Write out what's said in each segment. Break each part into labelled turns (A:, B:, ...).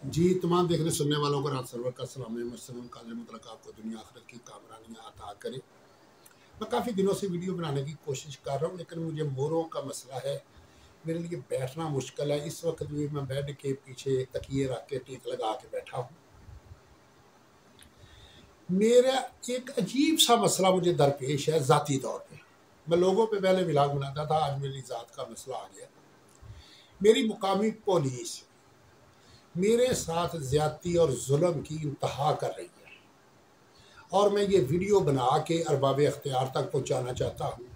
A: जी, तमाम देखने सुनने वालों को रात सरवर का सलाम मसलन कादिर मुतलक आपको दुनिया आखिरत की कामरानियाँ अता करे। मैं काफ़ी दिनों से वीडियो बनाने की कोशिश कर रहा हूँ, लेकिन मुझे मोरों का मसला है। मेरे लिए बैठना मुश्किल है। इस वक्त भी मैं बेड के पीछे तकिए रख के टीक लगा के बैठा हूँ। मेरा एक अजीब सा मसला मुझे दरपेश है ज़ाती तौर पे। मैं लोगों पे पहले व्लॉग बनाता था, आज मेरी ज़ात का मसला आ गया। मेरी मुकामी पुलिस मेरे साथ ज़्यादती और जुल्म की इंतहा कर रही है, और मैं ये वीडियो बना के अरबाब अख्तियार तक पहुँचाना चाहता हूँ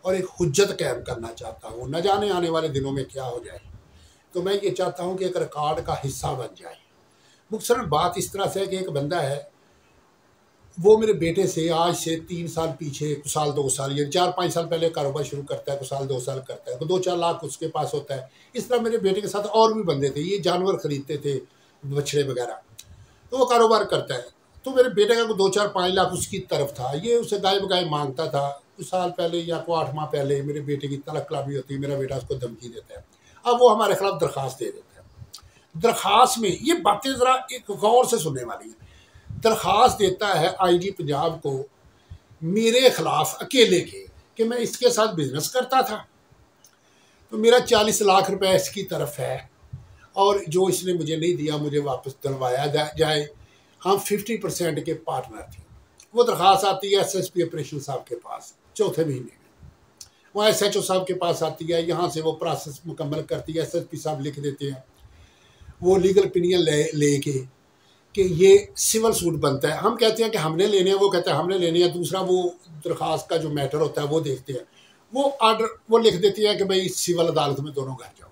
A: और एक हुज्जत कायम करना चाहता हूँ। न जाने आने वाले दिनों में क्या हो जाए, तो मैं ये चाहता हूँ कि एक रिकॉर्ड का हिस्सा बन जाए। मुख्तसरन बात इस तरह से है कि एक बंदा है, वो मेरे बेटे से आज से 3 साल पीछे, कुछ साल 2 साल या 4-5 साल पहले कारोबार शुरू करता है, कुछ साल 2 साल करता है, तो 2-4 लाख उसके पास होता है। इस तरह मेरे बेटे के साथ और भी बंदे थे, ये जानवर खरीदते थे, बछड़े वगैरह, तो वो कारोबार करता है। तो मेरे बेटे का 2-4-5 लाख उसकी तरफ था, ये उसे गाय बगाए मांगता था। कुछ साल पहले या को 8 माह पहले मेरे बेटे की तलब कलामी होती है, मेरा बेटा उसको धमकी देता है। अब वो हमारे खिलाफ दरख्वास्त दे देता है। दरख्वास्त में ये बातें ज़रा एक गौर से सुनने वाली हैं। दरख्वास्त देता है आईजी पंजाब को मेरे खिलाफ अकेले के, कि मैं इसके साथ बिजनेस करता था, तो मेरा 40 लाख रुपए इसकी तरफ है, और जो इसने मुझे नहीं दिया मुझे वापस दिलवाया जाए। हम 50% के पार्टनर थे। वो दरख्वास्त आती है SSP ऑपरेशन साहब के पास चौथे महीने में, वो SHO साहब के पास आती है, यहाँ से वो प्रोसेस मुकम्मल करती है, SSP साहब लिख देते हैं, वो लीगल ओपिनियन ले के कि ये सिविल सूट बनता है। हम कहते हैं कि हमने लेने हैं, वो कहते हैं हमने लेने हैं। दूसरा वो दरख्वास्त का जो मैटर होता है वो देखते हैं, वो आर्डर वो लिख देती है कि भाई सिविल अदालत में दोनों घर जाओ।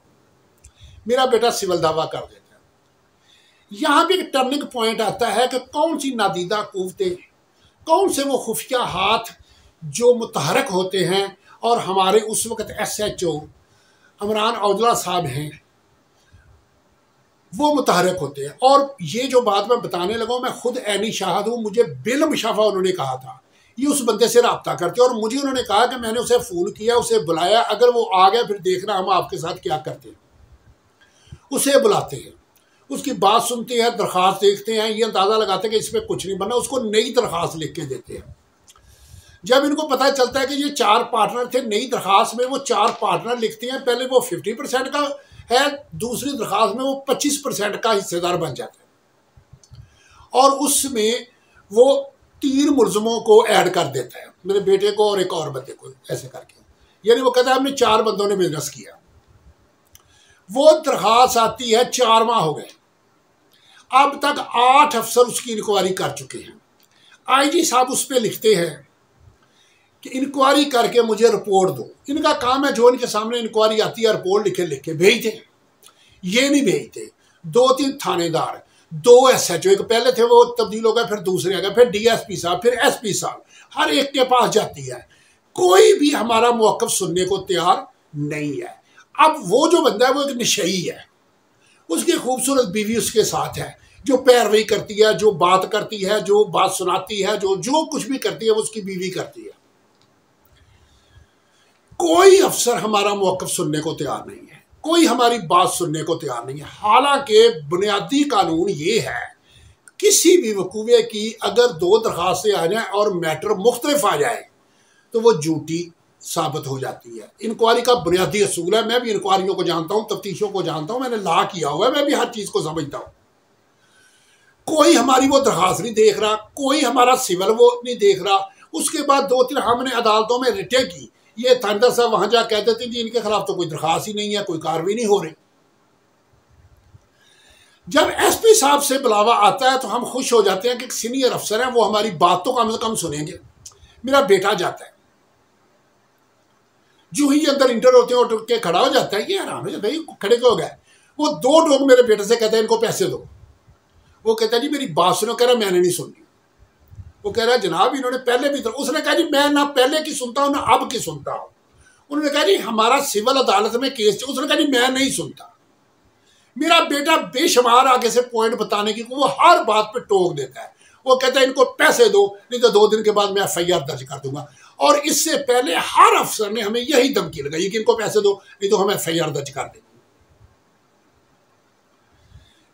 A: मेरा बेटा सिविल दावा कर देता है। यहाँ भी एक टर्निंग पॉइंट आता है कि कौन सी नादीदा कुव्वतें, कौन से वो खुफिया हाथ जो मुतहरक होते हैं, और हमारे उस वक्त SHO इमरान औजला साहब हैं, वो मुतहरक होते हैं। और ये जो बात मैं बताने लगा मैं खुद ऐनी शाहद हूँ। मुझे बिलमुशाफा उन्होंने कहा था ये उस बंदे से रब्ता करते, और मुझे उन्होंने कहा कि मैंने उसे फ़ोन किया, उसे बुलाया, अगर वो आ गया फिर देखना हम आपके साथ क्या करते हैं। उसे बुलाते हैं, उसकी बात सुनते हैं, दरख्वास्त देखते हैं, ये अंदाज़ा लगाते हैं कि इसमें कुछ नहीं बनना, उसको नई दरख्वास्त लिख के देते हैं। जब इनको पता चलता है कि ये 4 पार्टनर थे, नई दरख्वास्त में वो 4 पार्टनर लिखते हैं। पहले वो 50% का है, दूसरी दरख्वास्त में वो 25% का हिस्सेदार बन जाता है, और उसमें वो 3 मुलजमों को ऐड कर देता है, मेरे बेटे को और एक और बंदे को, ऐसे करके। यानी वो कहता है हमने 4 बंदों ने बिजनेस किया। वो दरख्वास्त आती है, 4 माह हो गए, अब तक 8 अफसर उसकी इंक्वायरी कर चुके हैं। IG साहब उस पर लिखते हैं कि इंक्वायरी करके मुझे रिपोर्ट दो। इनका काम है, जो इनके सामने इंक्वायरी आती है रिपोर्ट लिख के भेजते। ये नहीं भेजते। 2-3 थानेदार, 2 SHO, एक पहले थे वो तब्दील हो गए, फिर दूसरे आ गए, फिर DSP साहब, फिर SP साहब, हर एक के पास जाती है। कोई भी हमारा मौक़िफ़ सुनने को तैयार नहीं है। अब वो जो बंदा है वो एक नशई है, उसकी खूबसूरत बीवी उसके साथ है, जो पैरवी करती है, जो बात करती है, जो बात सुनाती है, जो कुछ भी करती है वो उसकी बीवी करती है। कोई अफसर हमारा मौक़िफ़ सुनने को तैयार नहीं है, कोई हमारी बात सुनने को तैयार नहीं है। हालांकि बुनियादी कानून ये है, किसी भी वकूवे की अगर 2 दरख्वास्तें आ जाएं और मैटर मुख्तलिफ आ जाए तो वो झूठी साबित हो जाती है। इंक्वायरी का बुनियादी असूल है। मैं भी इंक्वायरियों को जानता हूँ, तफ्तीशों को जानता हूँ, मैंने ला किया हुआ है, मैं भी हर चीज़ को समझता हूँ। कोई हमारी वो दरख्वास्त नहीं देख रहा, कोई हमारा सिविल वो नहीं देख रहा। उसके बाद 2-3 हमने अदालतों में रिटें की, ये थानेदार साहब वहां जा कहते थे जी इनके खिलाफ तो कोई दरख्वास्त ही नहीं है, कोई कार्रवाई नहीं हो रही। जब SP साहब से बुलावा आता है तो हम खुश हो जाते हैं कि सीनियर अफसर हैं, वो हमारी बात तो कम से कम सुनेंगे। मेरा बेटा जाता है, जो ही अंदर इंटर होते हैं उठ के खड़ा हो जाता है, ये आराम है भाई खड़े क्यों हो गए। वो 2 लोग मेरे बेटे से कहते हैं इनको पैसे दो। वो कहता है जी मेरी बात सुनो। कह रहा मैंने नहीं सुननी। वो कह रहा है जनाब इन्होंने पहले भी, उसने कहा जी मैं ना पहले की सुनता हूँ ना अब की सुनता हूँ। उन्होंने कहा जी हमारा सिविल अदालत में केस, उसने कहा जी मैं नहीं सुनता। मेरा बेटा बेशुमार आगे से पॉइंट बताने की, वो हर बात पे टोक देता है। वो कहता है इनको पैसे दो, नहीं तो 2 दिन के बाद मैं FIR दर्ज कर दूंगा। और इससे पहले हर अफसर ने हमें यही धमकी लगाई कि इनको पैसे दो, नहीं तो हम FIR दर्ज कर देंगे।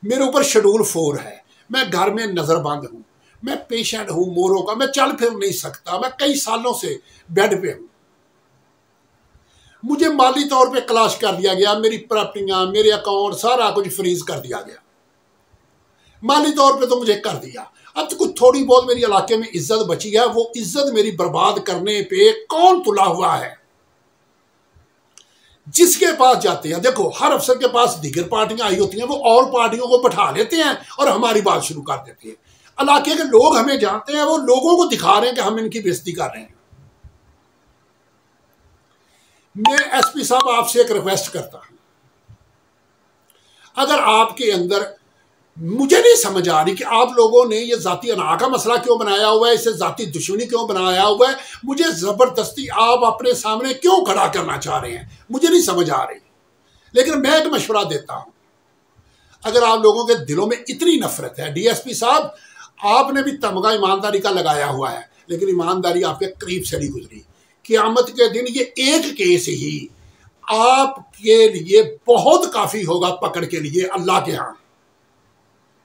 A: मेरे ऊपर शेड्यूल 4 है, मैं घर में नज़रबंद हूँ, मैं पेशेंट हूँ मोरों का, मैं चल फिर नहीं सकता, मैं कई सालों से बेड पे हूँ। मुझे माली तौर पे क्लाश कर दिया गया, मेरी प्रॉपर्टियां, मेरे अकाउंट, सारा कुछ फ्रीज कर दिया गया। माली तौर पे तो मुझे कर दिया। अब तो कुछ थोड़ी बहुत मेरी इलाके में इज्जत बची है, वो इज्जत मेरी बर्बाद करने पे कौन तुला हुआ है? जिसके पास जाते हैं, देखो हर अफसर के पास दीगर पार्टियां आई होती हैं, वो और पार्टियों को बैठा लेते हैं और हमारी बात शुरू कर देते हैं। इलाके के लोग हमें जानते हैं, वो लोगों को दिखा रहे हैं कि हम इनकी बेइज्जती कर रहे हैं। मैं एसपी साहब आपसे एक रिक्वेस्ट करता हूं, अगर आपके अंदर, मुझे नहीं समझ आ रही कि आप लोगों ने ये जाति अना का मसला क्यों बनाया हुआ है, इसे जाति दुश्मनी क्यों बनाया हुआ है, मुझे जबरदस्ती आप अपने सामने क्यों खड़ा करना चाह रहे हैं, मुझे नहीं समझ आ रही। लेकिन मैं एक मशवरा देता हूं, अगर आप लोगों के दिलों में इतनी नफरत है, डीएसपी साहब आपने भी तमगा ईमानदारी का लगाया हुआ है, लेकिन ईमानदारी आपके करीब से नहीं गुजरी। क़यामत के दिन ये एक केस ही आपके लिए बहुत काफी होगा पकड़ के लिए अल्लाह के यहाँ।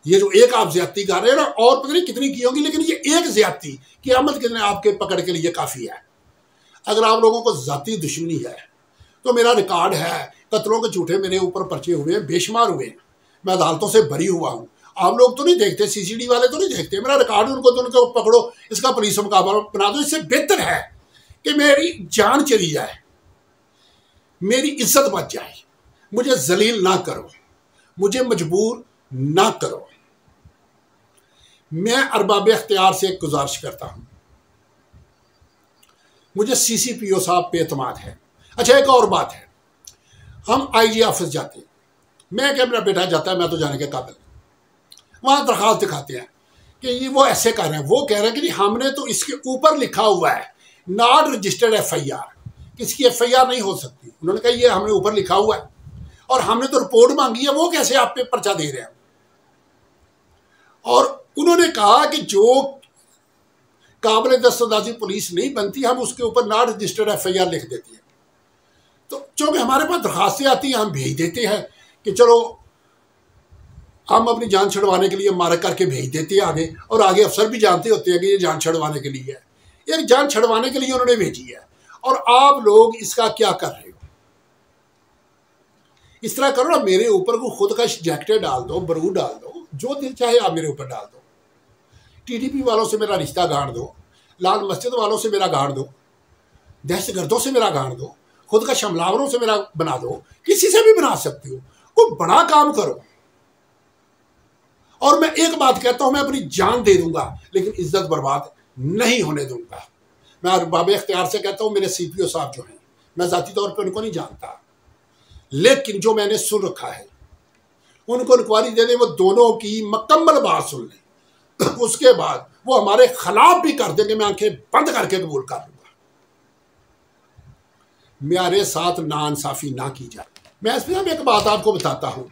A: ये जो एक आप ज्यादती कर रहे हैं ना, और पता नहीं कितनी की होगी, लेकिन ये एक ज्यादती क़यामत के दिन आपके पकड़ के लिए काफी है। अगर आप लोगों को जाती दुश्मनी है तो मेरा रिकॉर्ड है, कत्लों के झूठे मेरे ऊपर पर्चे हुए हैं, बेशुमार हुए हैं, मैं अदालतों से बरी हुआ हूँ। आप लोग तो नहीं देखते, सीसीडी वाले तो नहीं देखते, मेरा रिकॉर्ड उनको पकड़ो, इसका पुलिस मुकाबला बना दो। इससे बेहतर है कि मेरी जान चली जाए, मेरी इज्जत बच जाए, मुझे जलील ना करो, मुझे मजबूर ना करो। मैं अरबाब इख्तियार से एक गुजारिश करता हूं, मुझे सीसीपीओ साहब पे एतमाद है। अच्छा एक और बात है, हम आईजी ऑफिस जाते हैं, मैं क्या, मेरा बेटा जाता है, मैं तो जाने के काबिल, वहां दरखास्त दिखाते हैं कि ये वो ऐसे कर रहे हैं, वो कह रहे हैं कि हमने तो इसके ऊपर लिखा हुआ है नॉट रजिस्टर्ड एफआईआर, किसकी एफआईआर नहीं हो सकती। उन्होंने कहा ये हमने ऊपर लिखा हुआ है और हमने तो रिपोर्ट मांगी है, वो कैसे आप पे पर्चा दे रहे हैं। और उन्होंने कहा कि जो काबिल दस्तंदाजी पुलिस नहीं बनती, हम उसके ऊपर नॉट रजिस्टर्ड एफआईआर लिख देती है। तो चूंकि हमारे पास दरखास्तें आती हैं, हम भेज देते हैं कि चलो हम अपनी जान छुड़वाने के लिए मार करके भेज देते हैं आगे, और आगे अफसर भी जानते होते हैं कि ये जान छुड़वाने के लिए है, एक जान छुड़वाने के लिए उन्होंने भेजी है। और आप लोग इसका क्या कर रहे हो? इस तरह करो ना, मेरे ऊपर को खुद का जैकेट डाल दो, बारूद डाल दो, जो दिल चाहे आप मेरे ऊपर डाल दो। टीडीपी वालों से मेरा रिश्ता गाड़ दो, लाल मस्जिद वालों से मेरा गाड़ दो, दहशतगर्दों से मेरा गाड़ दो, खुद का हमलावरों से मेरा बना दो, किसी से भी बना सकती हो, कोई बड़ा काम करो। और मैं एक बात कहता हूं, मैं अपनी जान दे दूंगा लेकिन इज्जत बर्बाद नहीं होने दूंगा। मैं अरबाब इख्तियार से कहता हूं, मेरे सीपीओ साहब जो हैं, मैं जाती तौर पर उनको नहीं जानता, लेकिन जो मैंने सुन रखा है, उनको इंक्वायरी दे दें, वो दोनों की मुकम्मल बात सुन लें, उसके बाद वो हमारे खिलाफ भी कर देंगे, मैं आंखें बंद करके कबूल कर लूंगा। मेरे साथ नाइंसाफी ना की जाए। मैं इसमें एक बात आपको बताता हूं,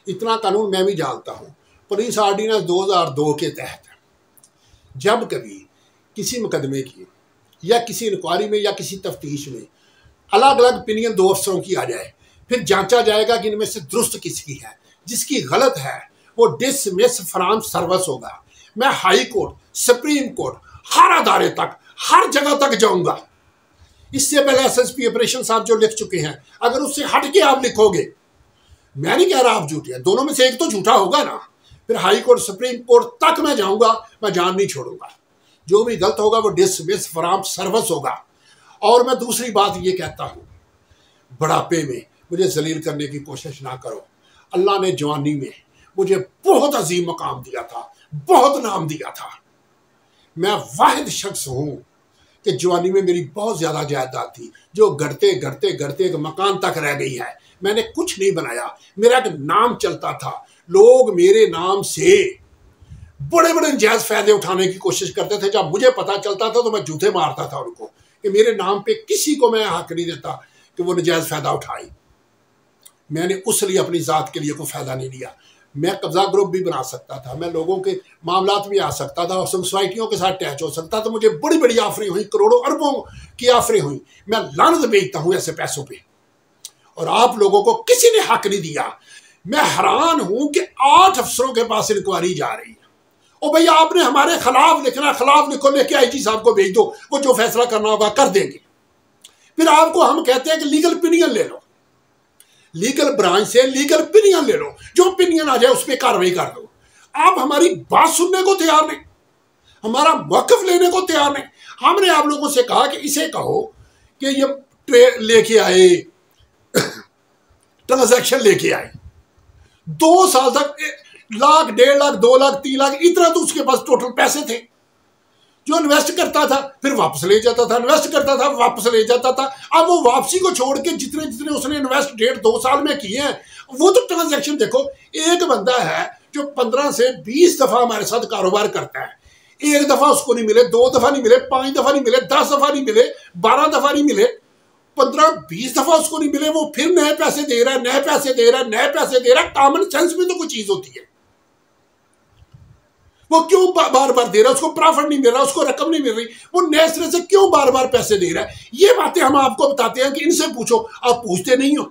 A: इतना कानून मैं भी जानता हूं, पुलिस ऑर्डिनेंस 2002 के तहत जब कभी किसी मुकदमे की या किसी इंक्वायरी में या किसी तफ्तीश में अलग अलग ओपिनियन दो अफसरों की आ जाए, फिर जांचा जाएगा कि इनमें से दुरुस्त किसकी है, जिसकी गलत है वो डिसमिस फ्रॉम सर्विस होगा। मैं हाई कोर्ट, सुप्रीम कोर्ट, हर अदारे तक, हर जगह तक जाऊंगा। इससे पहले एसएसपी ऑपरेशन साहब जो लिख चुके हैं, अगर उससे हट के आप लिखोगे, मैं नहीं कह रहा आप झूठे हैं, दोनों में से एक तो झूठा होगा ना, फिर हाई कोर्ट सुप्रीम कोर्ट तक मैं जाऊंगा, मैं जान नहीं छोड़ूंगा। जो भी गलत होगा वो डिसमिस फ्रॉम सर्विस होगा। और मैं दूसरी बात ये कहता हूं, बुढ़ापे में मुझे जलील करने की कोशिश ना करो। अल्लाह ने जवानी में मुझे बहुत अजीम मकाम दिया था, बहुत नाम दिया था। मैं वाहिद शख्स हूं कि जवानी में मेरी बहुत ज्यादा जायदाद थी, जो घटते घटते घटते एक मकान तक रह गई है। मैंने कुछ नहीं बनाया, मेरा एक नाम चलता था, लोग मेरे नाम से बड़े बड़े जायज फायदे उठाने की कोशिश करते थे। जब मुझे पता चलता था तो मैं जूते मारता था उनको कि मेरे नाम पे किसी को मैं हक नहीं देता कि वो नजायज फायदा उठाए। मैंने उस लिए अपनी जात के लिए कोई फायदा नहीं लिया। मैं कब्जा ग्रुप भी बना सकता था, मैं लोगों के मामलात में आ सकता था और सोसाइटियों के साथ अटैच हो सकता था। मुझे बड़ी बड़ी ऑफरें हुई, करोड़ों अरबों की ऑफरें हुई। मैं लानत बेचता हूं ऐसे पैसों पे, और आप लोगों को किसी ने हक नहीं दिया मैं हैरान हूं कि 8 अफसरों के पास इंक्वायरी जा रही है। ओ भैया आपने हमारे खिलाफ लिखना, खिलाफ लिखो, लेके आईजी साहब को भेज दो, वो जो फैसला करना होगा कर देंगे। फिर आपको हम कहते हैं कि लीगल ओपिनियन ले लो, लीगल ब्रांच से लीगल ओपिनियन ले लो, जो ओपिनियन आ जाए उस पर कार्रवाई कर दो। आप हमारी बात सुनने को तैयार नहीं, हमारा मौकफ लेने को तैयार नहीं। हमने आप लोगों से कहा कि इसे कहो कि ये लेके आए, ट्रांजैक्शन लेके आए, 2 साल तक 1 लाख, 1.5 लाख, 2 लाख, 3 लाख, इतना तो उसके पास टोटल पैसे थे। जो इन्वेस्ट करता था फिर वापस ले जाता था, इन्वेस्ट करता था वापस ले जाता था। अब वो वापसी को छोड़ के जितने जितने उसने इन्वेस्ट 1.5-2 साल में किए हैं, वो तो ट्रांजैक्शन देखो। एक बंदा है जो 15 से 20 दफा हमारे साथ कारोबार करता है, 1 दफा उसको नहीं मिले, 2 दफा नहीं मिले, 5 दफा नहीं मिले, 10 दफा नहीं मिले, 12 दफा नहीं मिले, 15-20 दफा उसको नहीं मिले, वो फिर नए पैसे दे रहा है, नए पैसे दे रहा है, नए पैसे दे रहा है। कॉमन सेंस में तो कोई चीज होती है। वो क्यों बार बार दे रहा है? उसको प्रॉफिट नहीं मिल रहा, उसको रकम नहीं मिल रही, वो नए सिरे से क्यों बार बार पैसे दे रहा है? ये बातें हम आपको बताते हैं कि इनसे पूछो, आप पूछते नहीं हो।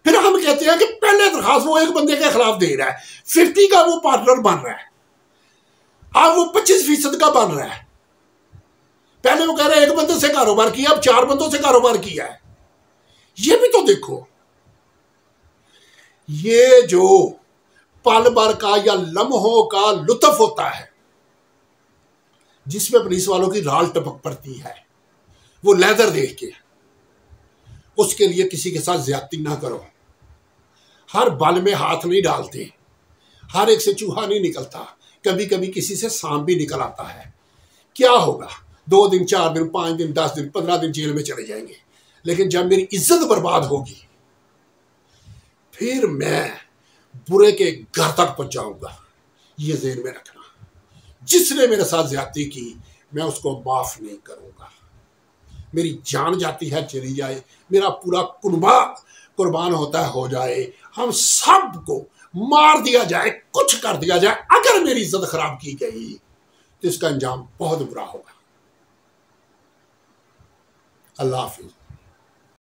A: फिर हम कहते हैं कि पहले दरखास्त वो एक बंदे के खिलाफ दे रहा है, 50 का वो पार्टनर बन रहा है, अब वो 25% का बन रहा है। पहले वो कह रहा है 1 बंदे से कारोबार किया, अब 4 बंदों से कारोबार किया है। ये भी तो देखो। ये जो पल भर का या लम्हों का लुत्फ होता है जिसमें पुलिस वालों की राल टपक पड़ती है, वो लेदर देख के, उसके लिए किसी के साथ ज्यादती ना करो। हर बल में हाथ नहीं डालते, हर एक से चूहा नहीं निकलता, कभी कभी किसी से सांप भी निकल आता है। क्या होगा? 2 दिन, 4 दिन, 5 दिन, 10 दिन, 15 दिन जेल में चले जाएंगे, लेकिन जब मेरी इज्जत बर्बाद होगी फिर मैं बुरे के घर तक पहुंच जाऊंगा। ये ज़हन में रखना। जिसने मेरे साथ ज्यादती की मैं उसको माफ नहीं करूंगा। मेरी जान जाती है चली जाए, मेरा पूरा कुनबा कुर्बान होता है हो जाए, हम सबको मार दिया जाए, कुछ कर दिया जाए, अगर मेरी इज्जत खराब की गई तो इसका अंजाम बहुत बुरा होगा। अल्लाह हाफिज।